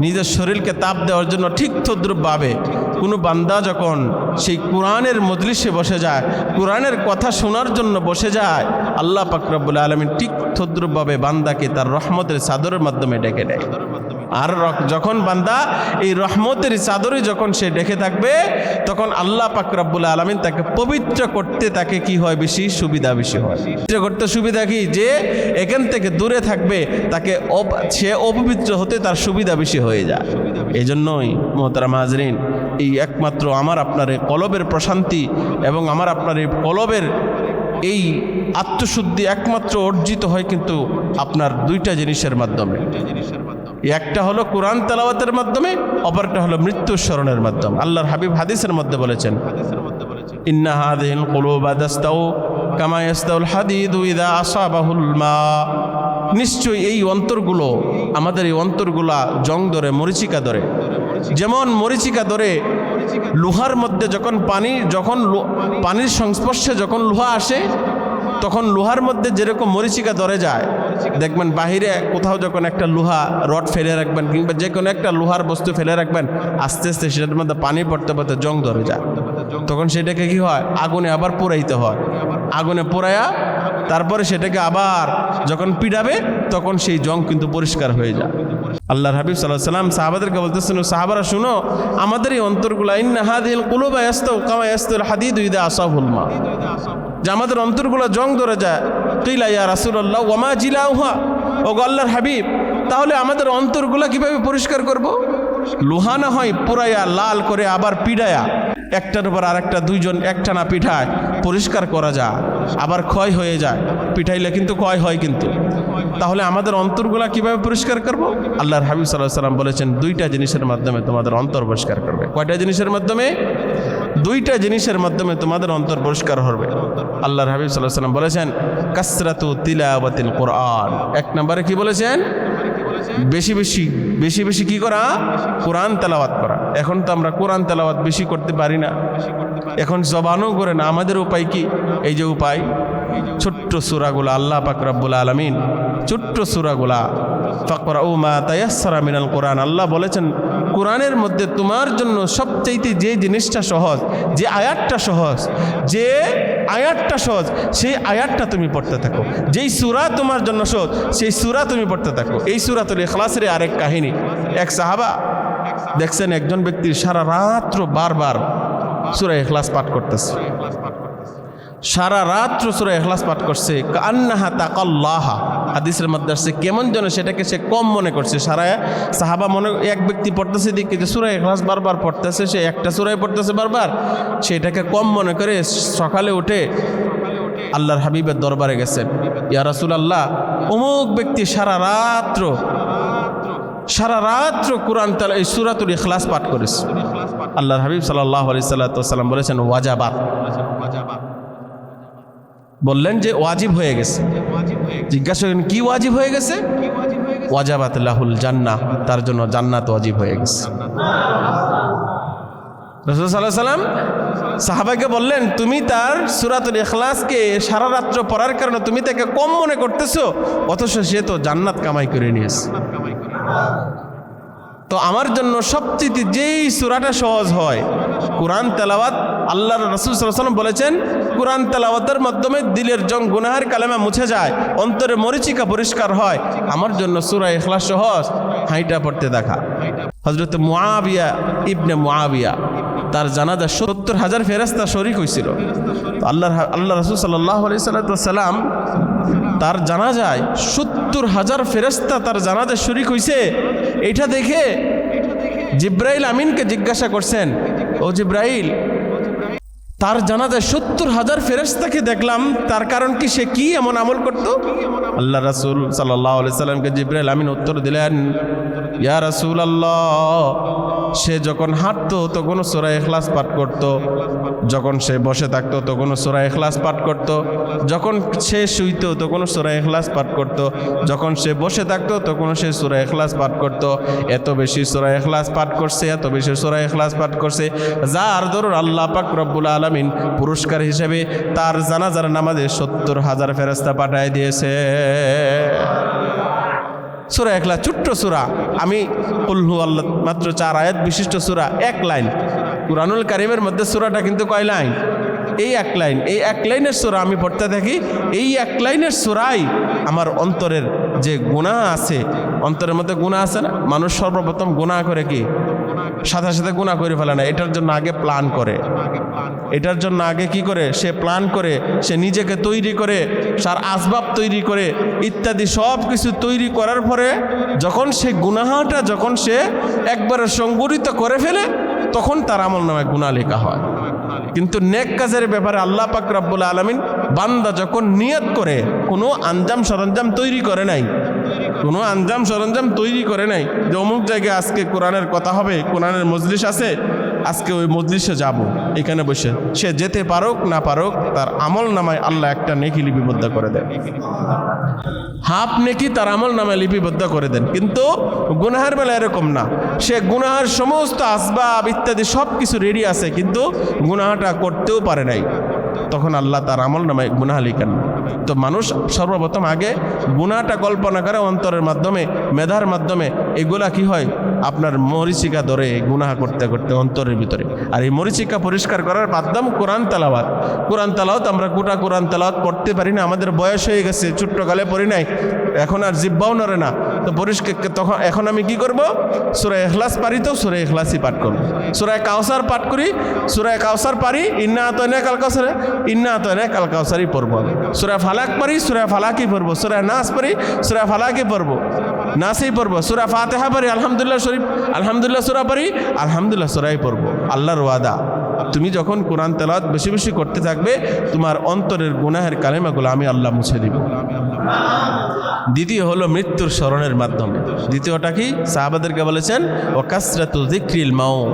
নিজের শরীরকে তাপ দেওয়ার জন্য, ঠিক তদ্রূপভাবে কোনো বান্দা যখন সেই কোরআনের মজলিসে বসে যায়, কোরআনের কথা শোনার জন্য বসে যায়, আল্লাহ পাক রব্বুল আলামিন ঠিক তদ্রূপভাবে বান্দাকে তার রহমতের চাদরের মাধ্যমে ডেকে দেয়। আর যখন বান্দা এই রহমতের চাদরে যখন সে ডেকে থাকবে, তখন আল্লাহ পাক রব্বুল আলামিন তাকে পবিত্র করতে তাকে কি হয়, বেশি সুবিধা বেশি হয়। পবিত্র করতে সুবিধা কি, যে এখান থেকে দূরে থাকবে তাকে সে অপবিত্র হতে তার সুবিধা বেশি হয়ে যায়। এই জন্যই মোহতারাম হাজরিন, এই একমাত্র আমার আপনার এই কলবের প্রশান্তি এবং আমার আপনার এই কলবের এই আত্মশুদ্ধি একমাত্র অর্জিত হয় কিন্তু আপনার দুইটা জিনিসের মাধ্যমে। একটা হলো কোরআন তেলাওয়াতের মাধ্যমে, অপরটা হলো মৃত্যু স্মরণের মাধ্যমে। আল্লাহর হাবিব হাদিসের মধ্যে বলেছেন, ইন্না হাযিহিল কুলুবা তাস্তাউ কামা ইয়াস্তাউল হাদিদু ইযা আসাবাহুল মা। নিশ্চয়ই এই অন্তরগুলো, আমাদের এই অন্তরগুলা জং ধরে, মরিচিকা ধরে। যেমন মরিচিকা ধরে লোহার মধ্যে যখন পানির সংস্পর্শে যখন লোহা আসে, তখন লোহার মধ্যে যেরকম মরিচিকা ধরে যায়, দেখবেন বাহিরে কোথাও যখন একটা লোহা রড ফেলে রাখবেন কিংবা যে কোনো একটা লোহার বস্তু ফেলে রাখবেন, আস্তে আস্তে সেটার মধ্যে পানি পড়তে পড়তে জং ধরে যায়। তখন সেটাকে কি হয়, আগুনে আবার পোড়াইতে হয়। আগুনে পোড়ায়া তারপরে সেটাকে আবার যখন পিড়াবে, তখন সেই জং কিন্তু পরিষ্কার হয়ে যায়। আল্লাহর হাবিব সাল্লাল্লাহু আলাইহি ওয়াসাল্লাম সাহাবাদেরকে বলতেছেন, সাহাবারা শুনো, আমাদের এই অন্তরগুলা ইন্না হাযিহিল কুলুবা ইয়াস্তাউ কামা ইয়াস্তাউল হাদিদু ইযা আসাবাহুল মা, যে আমাদের অন্তরগুলো জং ধরে যায়। কিলা ইয়া রাসূলুল্লাহ ওয়া মা জিলাউহা, ও আল্লাহর হাবিব, তাহলে আমাদের অন্তরগুলো কিভাবে পরিষ্কার করব? লোহা না হয় পুরাইয়া লাল করে আবার পিড়ায়া একটার উপর আরেকটা দুইজন একটানা পিঠায় পরিষ্কার করা যায়, আবার ক্ষয় হয়ে যায়, পিঠাইলে কিন্তু ক্ষয় হয়। কিন্তু তাহলে আমাদের অন্তরগুলা কিভাবে পরিষ্কার করব? আল্লাহর হাবিব সাল্লাল্লাহু আলাইহি ওয়াসাল্লাম বলেছেন, দুইটা জিনিসের মাধ্যমে তোমাদের অন্তর পরিষ্কার করবে। কয়টা জিনিসের মাধ্যমে? দুইটা জিনিসের মাধ্যমে তোমাদের অন্তর পরিষ্কার হবে। আল্লাহর হাবিব সাল্লাল্লাহু আলাইহি ওয়াসাল্লাম বলেছেন, কাসরাতু তিলাওয়াতিল কোরআন। এক নম্বরে কি বলেছেন? বেশি বেশি কি করা? কোরআন তেলাওয়াত করা। এখন তো আমরা কোরআন তেলাওয়াত বেশি করতে পারি না, এখন জবানও করে না। আমাদের উপায় কি? এই যে উপায়, ছোট্ট সূরাগুলা আল্লাহ পাক রব্বুল আলামিন, ছোট্ট সূরাগুলা, ফাকরাউ মা তায়াসসারা মিনাল কোরআন। আল্লাহ বলেছেন, কোরআনের মধ্যে তোমার জন্য সবচাইতে যে জিনিসটা সহজ, যে আয়াতটা সহজ, সেই আয়াতটা তুমি পড়তে থাকো। যেই সূরা তোমার জন্য সহজ, সেই সূরা তুমি পড়তে থাকো। এই সূরাতুল ইখলাসের আরেক কাহিনী, এক সাহাবা দেখছেন একজন ব্যক্তি সারা রাত্র বারবার সূরা ইখলাস পাঠ করতেছে, সারা রাত্র সূরা ইখলাস পাঠ করছে। কান্নাহা তাকাল্লাহা, হাদিসের মধ্যে আসছে, কেমন যেন সেটাকে সে কম মনে করছে। সারা সাহাবা মনে, এক ব্যক্তি পড়তেছে দিকে যে সূরা ইখলাস বারবার পড়তেছে, সে একটা সূরাই পড়তেছে বারবার, সেটাকে কম মনে করে সকালে উঠে আল্লাহর হাবিবের দরবারে গেছেন, ইয়া রাসূলুল্লাহ, অমুক ব্যক্তি সারা রাত্র কোরআন তাআলা এই সূরাতুল ইখলাস পাঠ করেছে। আল্লাহর হাবিব সাল্লাল্লাহু আলাইহি ওয়াসাল্লাম বলেছেন, ওয়াজাবাত। বললেন যে ওয়াজিব হয়ে গেছে। জিজ্ঞাসা করেন, কি ওয়াজিব হয়ে গেছে? ওয়াজাবাত লাহুল জান্নাহ, তার জন্য জান্নাত ওয়াজিব হয়ে গেছে। রাসূল সাল্লাল্লাহু আলাইহি ওয়াসাল্লাম সাহাবাকে বললেন, তুমি তার সূরাতুল ইখলাসকে সারা রাত্র পড়ার কারণে তুমি তাকে কম মনে করতেছো, অথচ সে তো জান্নাত কামাই করে নিয়েছে। তো আমার জন্য সবচেয়ে যেই সূরাটা সহজ হয় কোরআন তেলাওয়াত। আল্লাহর রাসূল সাল্লাল্লাহু আলাইহি ওয়াসাল্লাম বলেছেন, কোরআন তেলাওয়াতের মাধ্যমে দিলের জং গুনাহের কালেমা মুছে যায়, অন্তরে মরিচিকা পরিষ্কার হয়। আমার জন্য সূরা ইখলাস সহজ, হাইটা পড়তে দেখা। হযরত মুআবিয়া ইবনে মুআবিয়া, তার জানাজা ৭০,০০০ ফেরেশতা শরীক হয়েছিল। আল্লাহ রাসূল সাল্লাল্লাহু আলাইহি ওয়াসাল্লাম তার জানাজায় ৭০,০০০ ফেরেশতা তার জানাজায় শরীক হয়েছে। এটা দেখে জিব্রাইল আমিনকে জিজ্ঞাসা করছেন, ও জিব্রাইল, তার জানাজায় 70,000 ফেরেশতাকে দেখলাম। তার কারণ কি? সে কি এমন আমল করত? আল্লাহ রাসূল সাল্লাল্লাহু আলাইহি সাল্লামকে জিবরাইল আমিন উত্তর দিলেন, ইয়া রাসূলুল্লাহ, সে যখন হাঁটতো তখন সূরা ইখলাস পাঠ করত, যখন সে বসে থাকতো তখন সূরা ইখলাস পাঠ করত, যখন সে শুইতো তখন সূরা ইখলাস পাঠ করত, যখন সে বসে থাকতো তখন সে সূরা ইখলাস পাঠ করত। এত বেশি সূরা ইখলাস পাঠ করছে, এত বেশি সূরা ইখলাস পাঠ করছে, যার দরুন আল্লাহ পাক রব্বুল আলামিন পুরস্কার হিসেবে তার জানাজার নামাজে 70,000 ফেরেশতা পাঠায় দিয়েছে। সূরা ইখলাস ছোট্ট সূরা, আমি কুল হু আল্লাহ মাত্র 4 আয়াত বিশিষ্ট সূরা, এক লাইন। কুরআনুল কারীমের মধ্যে সূরাটা কিন্তু কয় লাইন? এই এক লাইন। এই এক লাইনের সূরা আমি পড়তে থাকি। এই এক লাইনের সূরাই আমার অন্তরের যে গুনাহ আছে, অন্তরের মধ্যে গুনাহ আছে না, মানুষ সর্বপ্রথম গুনাহ করে কি? সাথে সাথে গুনাহ করে ফেলে না, এটার জন্য আগে প্ল্যান করে। এটার জন্য আগে কি করে? সে প্ল্যান করে, সে নিজেকে তৈরি করে, সার আসবাব তৈরি করে, ইত্যাদি সব কিছু তৈরি করার পরে যখন সে গুনাহটা যখন সে একবারে সংগঠিত করে ফেলে, তখন তার আমলনামায় গুনাহ লেখা হয়। কিন্তু নেক কাজের ব্যাপারে আল্লাহ পাক রব্বুল আলামিন বান্দা যখন নিয়ত করে, কোনো আঞ্জাম সরঞ্জাম তৈরি করে নাই, কোনো আঞ্জাম সরঞ্জাম তৈরি করে নাই যে অমুক জায়গায় আজকে কোরআনের কথা হবে, কোরআনের মজলিস আছে, আজকে ওই মজলিসে যাব, এখানে বসে সে যেতে পারুক না পারুক, তার আমল নামায় আল্লাহ একটা নেকি লিপিবদ্ধ করে দেন। হাফ নেকি তার আমল নামায় লিপিবদ্ধ করে দেন। কিন্তু গুনাহের বেলা এরকম না, সে গুনাহের সমস্ত আসবাব ইত্যাদি সব কিছু রেডি আছে, কিন্তু গুনাহটা করতেও পারে নাই, তখন আল্লাহ তার আমল নামায় গুনাহ লিখেন। তো মানুষ সর্বপ্রথম আগে গুনাহটা কল্পনা করে অন্তরের মাধ্যমে, মেধার মাধ্যমে। এগুলা কি হয়? আপনার মরিচিকা ধরে গুনাহ করতে করতে অন্তরের ভিতরে। আর এই মরিচিকা পরিষ্কার করার মাধ্যম কোরআন তেলাওয়াত। কোরআন তেলাওয়াত আমরা গোটা কোরআন তেলাওয়াত পড়তে পারি না, আমাদের বয়স হয়ে গেছে, ছোট্টকালে পড়ি নাই, এখন আর জিব্বাও নড়ে না। তো পরিষ্কার তখন এখন আমি কি করব? সূরা ইখলাস পারি তো সূরা ইখলাসই পাঠ করব। সূরা কাউসার পাঠ করি, সূরা কাউসার পারি, ইন্না আতাইনা কাল কাউসার, ইন্না আতাইনা কাল কাউসারই পড়ব। সূরা ফালাক পারি, সূরা ফালাকই পড়ব। সূরা নাস পারি, সূরা ফালাকই পড়ব, নাসই পড়ব। সূরা ফাতিহা পারি, আলহামদুলিল্লাহ শরীফ, আলহামদুলিল্লাহ সূরা পারি, আলহামদুলিল্লাহ সূরাই পড়ব। আল্লাহর ওয়াদা, তুমি যখন কোরআন তেলাওয়াত বেশি বেশি করতে থাকবে, তোমার অন্তরের গুনাহের কালেমাগুলো আমি আল্লাহ মুছে দিব। দ্বিতীয় হলো মৃত্যুর স্মরণের মাধ্যমে। দ্বিতীয়টা কি? সাহাবাদেরকে বলেছেন ও কাসরাতু যিকরিল মাউত।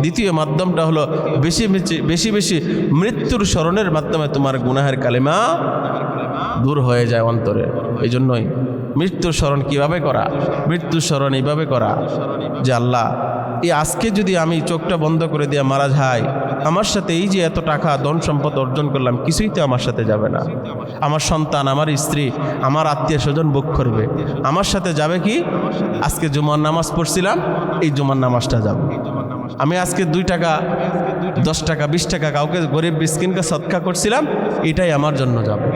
দ্বিতীয় মাধ্যমটা হলো বেশি বেশি বেশি মৃত্যুর স্মরণের মাধ্যমে তোমার গুনাহের কালেমা দূর হয়ে যায় অন্তরে। এই জন্যই মৃত্যুর স্মরণ কিভাবে করা? মৃত্যুর স্মরণ এইভাবে করা যে আল্লাহ, এই আজকে যদি আমি চোখটা বন্ধ করে দিয়ে মারা যাই, আমার সাথে এই যে এত টাকা ধন সম্পদ অর্জন করলাম, কিছুই তো আমার সাথে যাবে না। আমার সন্তান, আমার স্ত্রী, আমার আত্মীয় স্বজন ভোগ করবে। আমার সাথে যাবে কি? আজকে জুমার নামাজ পড়ছিলাম, এই জুমার নামাজটা যাবে। আমি আজকে 2 টাকা 10 টাকা 20 টাকা কাউকে গরিব মিসকিনকে সদকা করছিলাম, এটাই আমার জন্য যাবে।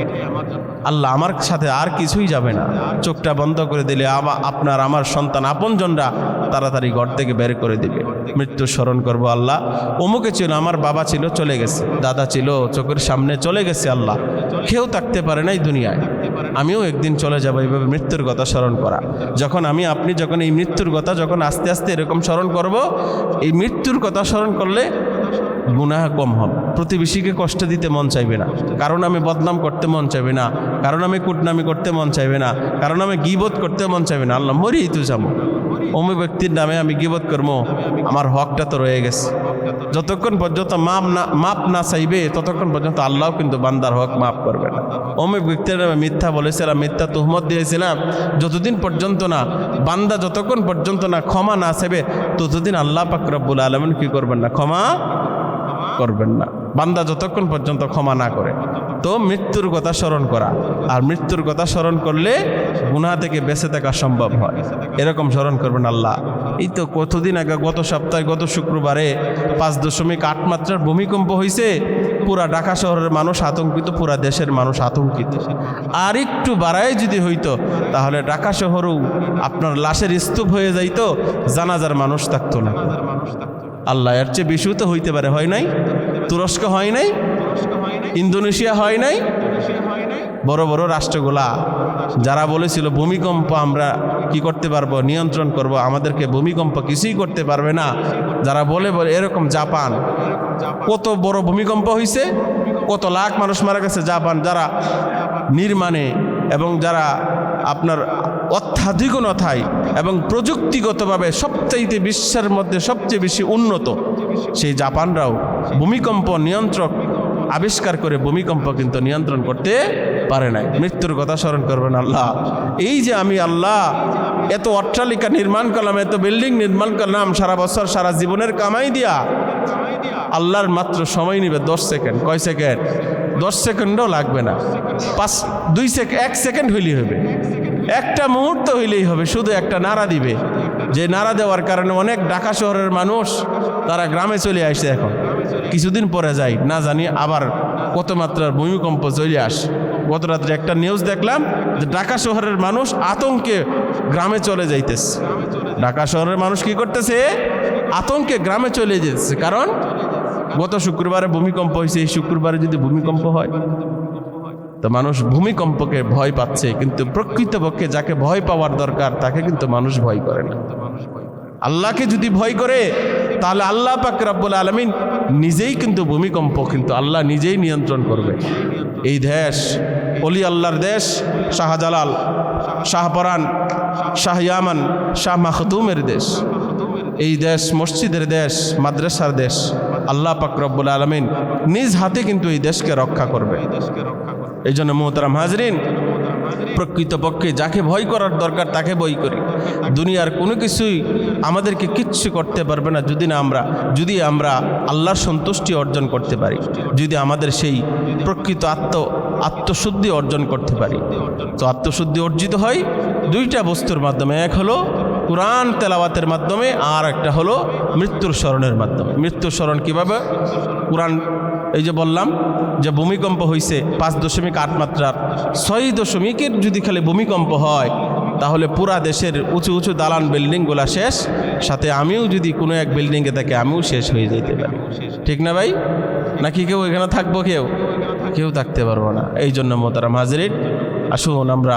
আল্লাহ আমার সাথে আর কিছুই যাবে না। চোখটা বন্ধ করে দিলে আপনার আমার সন্তান আপনজনরা তাড়াতাড়ি ঘর থেকে বের করে দিবে। মৃত্যু স্মরণ করব, আল্লাহ অমুকে ছিল, আমার বাবা ছিল, চলে গেছে, দাদা ছিল, চোখের সামনে চলে গেছে, আল্লাহ কেউ থাকতে পারে নাই দুনিয়ায়, আমিও একদিন চলে যাব। এইভাবে মৃত্যুর কথা স্মরণ করা। যখন আপনি যখন এই মৃত্যুর কথা যখন আস্তে আস্তে এরকম স্মরণ করব, এই মৃত্যুর কথা স্মরণ করলে গুনাহ কম হবে। প্রতিবেশীকে কষ্ট দিতে মন চাইবে না, কারণ আমি বদনাম করতে মন চাইবে না, কারণ আমি কুটনামি করতে মন চাইবে না, কারণ আমি গীবত করতে মন চাইবে না। আল্লাহ মরিই তো যাবো, অমুক ব্যক্তির নামে আমি গীবত করবো, আমার হকটা তো রয়ে গেছে। যতক্ষণ পর্যন্ত মাপ না চাইবে, ততক্ষণ পর্যন্ত আল্লাহ কিন্তু বান্দার হক মাফ করবে না। অমুক ব্যক্তির নামে মিথ্যা বলেছিলাম, মিথ্যা তুহমত দিয়েছিলাম, যতদিন পর্যন্ত না বান্দা, যতক্ষণ পর্যন্ত না ক্ষমা না চাইবে, ততদিন আল্লাহ পাক রব্বুল আলামিন কি করবেন না? ক্ষমা করবেন না, বান্দা যতক্ষণ পর্যন্ত ক্ষমা না করে। তো মৃত্যুর কথা স্মরণ করা, আর মৃত্যুর কথা স্মরণ করলে গুনাহ থেকে বেঁচে থাকা সম্ভব হয়, এরকম স্মরণ করবেন। আল্লাহ এই তো কতদিন আগে, গত সপ্তাহে, গত শুক্রবারে 5.8 মাত্রার ভূমিকম্প হয়েছে। পুরা ঢাকা শহরের মানুষ আতঙ্কিত, পুরা দেশের মানুষ আতঙ্কিত। আর একটু বাড়ায় যদি হইতো, তাহলে ঢাকা শহরেও আপনার লাশের স্তূপ হয়ে যাইতো, জানাজার মানুষ থাকতো না। আল্লাহ এর চেয়ে বেশিও তো হইতে পারে, হয় নাই? তুরস্ক হয় নাই, ইন্দোনেশিয়া হয় নাই, বড় বড় রাষ্ট্রগুলা যারা বলেছিল ভূমিকম্প আমরা কি করতে পারবো, নিয়ন্ত্রণ করব, আমাদেরকে ভূমিকম্প কিছুই করতে পারবে না। যারা বলে এরকম জাপান, কত বড় ভূমিকম্প হয়েছে, কত লাখ মানুষ মারা গেছে জাপান, যারা নির্মাণে এবং যারা আপনার অত্যাধুনিকতায় এবং প্রযুক্তিগতভাবে সবচাইতে বিশ্বের মধ্যে সবচেয়ে বেশি উন্নত, সেই জাপানরাও ভূমিকম্প নিয়ন্ত্রক আবিষ্কার করে ভূমিকম্প কিন্তু নিয়ন্ত্রণ করতে পারে নাই। মৃত্যুর কথা স্মরণ করবেন আল্লাহ। এই যে আমি আল্লাহ এত অট্টালিকা নির্মাণ করলাম, এত বিল্ডিং নির্মাণ করলাম, সারা বছর সারা জীবনের কামাই দিয়া, আল্লাহর মাত্র সময় নেবে 10 সেকেন্ড। কয় সেকেন্ড? 10 সেকেন্ডও লাগবে না, 1 সেকেন্ড হইলেই হবে, একটা মুহূর্ত হইলেই হবে। শুধু একটা নাড়া দিবে, যে নাড়া দেওয়ার কারণে অনেক ঢাকা শহরের মানুষ তারা গ্রামে চলে আসছে। এখন কিছুদিন পরে যাই না জানি আবার কত মাত্রার ভূমিকম্প চলে আসে। গত রাত্রে একটা নিউজ দেখলাম যে ঢাকা শহরের মানুষ আতঙ্কে গ্রামে চলে যাইতেছে। ঢাকা শহরের মানুষ কি করতেছে? আতঙ্কে গ্রামে চলে যেতেছে। কারণ গত শুক্রবারে ভূমিকম্প হয়েছে, এই শুক্রবারে যদি ভূমিকম্প হয় তো মানুষ ভূমিকম্পকে ভয় পাচ্ছে, কিন্তু প্রকৃতপক্ষে যাকে ভয় পাওয়ার দরকার তাকে কিন্তু মানুষ ভয় করে না। আল্লাহকে যদি ভয় করে তাহলে আল্লাহ পাক রব্বুল আলামিন নিজেই কিন্তু ভূমিকম্প কিন্তু আল্লাহ নিজেই নিয়ন্ত্রণ করবে। এই দেশ অলি আল্লাহর দেশ, শাহজালাল, শাহপরান, শাহ ইয়ামান, শাহ মাখদুমের দেশ। এই দেশ মসজিদের দেশ, মাদ্রাসার দেশ। আল্লাহ পাক রব্বুল আলামিন নিজ হাতে কিন্তু এই দেশকে রক্ষা করবে। এই জন্য মোহতারাম হাজরিন, প্রকৃতপক্ষে যাকে ভয় করার দরকার তাকে ভয় করি। দুনিয়ার কোনো কিছুই আমাদেরকে কিচ্ছু করতে পারবে না যদি আমরা আল্লাহর সন্তুষ্টি অর্জন করতে পারি, যদি আমাদের সেই প্রকৃত আত্মশুদ্ধি অর্জন করতে পারি। তো আত্মশুদ্ধি অর্জিত হয় দুইটা বস্তুর মাধ্যমে, এক হলো কুরআন তেলাওয়াতের মাধ্যমে, আর একটা হলো মৃত্যুর স্মরণের মাধ্যমে। মৃত্যুর স্মরণ কীভাবে? কুরআন, এই যে বললাম যে ভূমিকম্প হয়েছে 5.8 মাত্রার, 6.0 যদি খালি ভূমিকম্প হয় তাহলে পুরা দেশের উঁচু উঁচু দালান বিল্ডিংগুলা শেষ, সাথে আমিও যদি কোনো এক বিল্ডিংয়ে থাকি আমিও শেষ হয়ে যেতে পারি। ঠিক না ভাই? নাকি কেউ এখানে থাকবো? কেউ থাকতে পারবো না। এই জন্য মোহতারাম হাজরিন, আসুন আমরা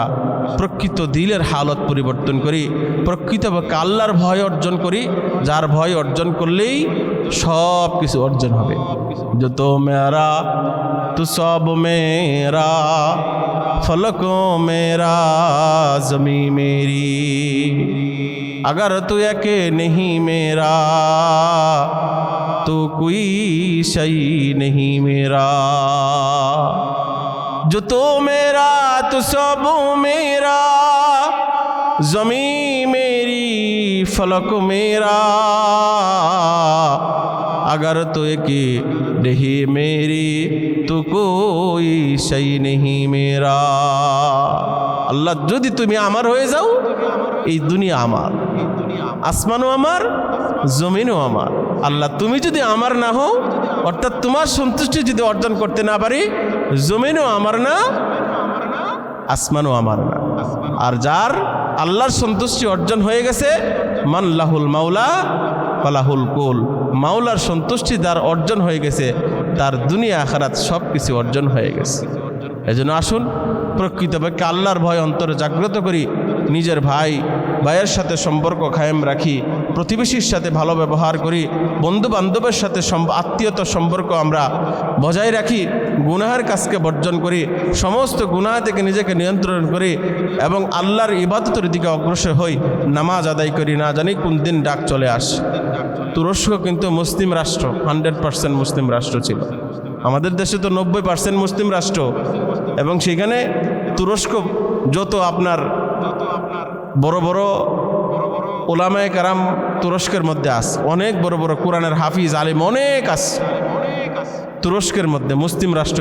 প্রকৃত দিলের হালত পরিবর্তন করি, প্রকৃতপক্ষে আল্লাহর ভয় অর্জন করি, যার ভয় অর্জন করলেই সব কিছু অর্জন হবে। যত মেরা তু সব মেরা, ফলকো মেরা, জমি মেরি, अगर तू एके नहीं मेरा तो कोई शई नहीं मेरा। जो तो मेरा तो सब मेरा, जमी मेरी, फलक मेरा, अगर तो एके नहीं मेरी तो कोई शई नहीं मेरा। আল্লাহ, যদি তুমি আমার হয়ে যাও, এই দুনিয়া আমার, আসমানও আমার, জমিনও আমার। আল্লাহ, তুমি যদি আমার না হও, অর্থাৎ তোমার সন্তুষ্টি যদি অর্জন করতে না পারি, জমিনও আমার না, আসমানও আমার না। আর যার আল্লাহর সন্তুষ্টি অর্জন হয়ে গেছে, মান লাহুল মাওলা ফালাহুল কুল, মাওলার সন্তুষ্টি যার অর্জন হয়ে গেছে, তার দুনিয়া আখিরাত সব কিছু অর্জন হয়ে গেছে। এজন্য আসুন প্রকৃতপক্ষে আল্লাহর ভয় অন্তরে জাগ্রত করি, নিজের ভাইয়ের সাথে সম্পর্ক কায়েম রাখি, প্রতিবেশীর সাথে ভালো ব্যবহার করি, বন্ধু বান্ধবের সাথে আত্মীয়তার সম্পর্ক আমরা বজায় রাখি, গুনাহের কাজকে বর্জন করি, সমস্ত গুনাহ থেকে নিজেকে নিয়ন্ত্রণ করি এবং আল্লাহর ইবাদতের দিকে অগ্রসর হই, নামাজ আদায় করি। না জানি কোন দিন ডাক চলে আসে। তুরস্ক কিন্তু মুসলিম রাষ্ট্র, 100% মুসলিম রাষ্ট্র ছিল। আমাদের দেশে তো 90% মুসলিম রাষ্ট্র, এবং সেখানে তুরস্ক যত আপনার বড় বড় ওলামায়ে কেরাম তুরস্কের মধ্যে আছে, অনেক বড় বড় কোরআনের হাফিজ আলিম অনেক আছে তুরস্কের মধ্যে। মুসলিম রাষ্ট্র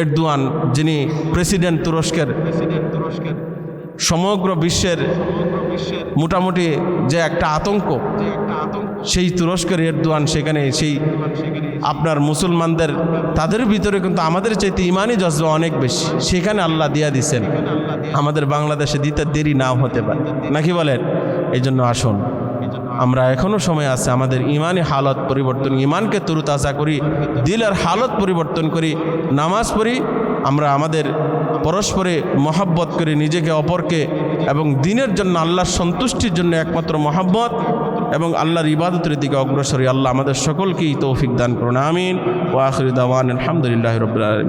এরদোয়ান যিনি প্রেসিডেন্ট তুরস্কের, সমগ্র বিশ্বের মোটামুটি যে একটা আতঙ্ক, সেই তুরস্কের এরদোয়ান সেখানে সেই আপনার মুসলমানদের তাদের ভিতরে কিন্তু আমাদের চাইতে ইমানি জজবা অনেক বেশি, সেখানে আল্লাহ দিয়া দিচ্ছেন। আমাদের বাংলাদেশে দিতে দেরি নাও হতে পারে, নাকি বলেন? এই জন্য আসুন আমরা এখনও সময় আছে, আমাদের ইমানি হালত পরিবর্তন, ইমানকে তরুতাজা করি, দিলের হালত পরিবর্তন করি, নামাজ পড়ি, আমরা আমাদের পরস্পরে মহব্বত করে নিজেকে অপরকে এবং দিনের জন্য আল্লাহর সন্তুষ্টির জন্য একমাত্র মহব্বত এবং আল্লাহর ইবাদতের দিকে অগ্রসরী আল্লাহ আমাদের সকলকেই তৌফিক দান করুন আমিন ওয়া আখিরু দাওয়ানা আলহামদুলিল্লাহি রাব্বিল আলামিন।